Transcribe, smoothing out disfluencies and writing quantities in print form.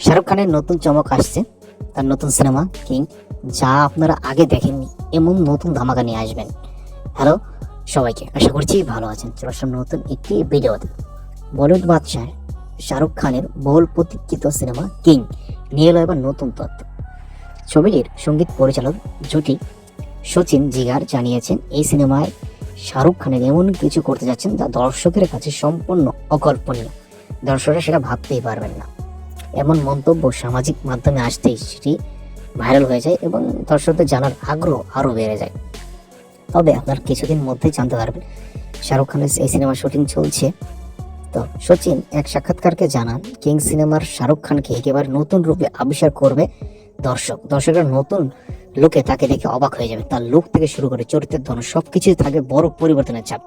শাহরুখ খানের নতুন চমক আসছে, তার নতুন সিনেমা কিং, যা আপনারা আগে দেখেননি এমন নতুন ধামাকা নিয়ে আসবেন। হ্যালো সবাইকে, আশা করছি ভালো আছেন। চলে আসলাম নতুন একটি ভিডিওতে। বলিউড বাদশাহ শাহরুখ খানের বহুল প্রতীক্ষিত সিনেমা কিং নিয়ে এলো এবার নতুন তথ্য। ছবিটির সঙ্গীত পরিচালক জুটি সচিন জিগার জানিয়েছেন, এই সিনেমায় শাহরুখ খানের এমন কিছু করতে যাচ্ছেন যা দর্শকের কাছে সম্পূর্ণ অকল্পনীয়। দর্শকরা সেটা ভাবতেই পারবেন না। এমন মন্তব্য সামাজিক মাধ্যমে আসতেই সেটি ভাইরাল হয়ে যায় এবং দর্শকদের জানার আগ্রহ আরও বেড়ে যায়। তবে আপনার কিছুদিন মধ্যেই জানতে পারবেন শাহরুখ খানের এই সিনেমার শুটিং চলছে। তো সচিন এক সাক্ষাৎকারকে জানান, কিং সিনেমার শাহরুখ খানকে একেবারে নতুন রূপে আবিষ্কার করবে দর্শকরা নতুন লুকে তাকে দেখে অবাক হয়ে যাবে। তার লুক থেকে শুরু করে চরিত্রের ধরন সবকিছুই থাকবে বড় পরিবর্তনের চাপ।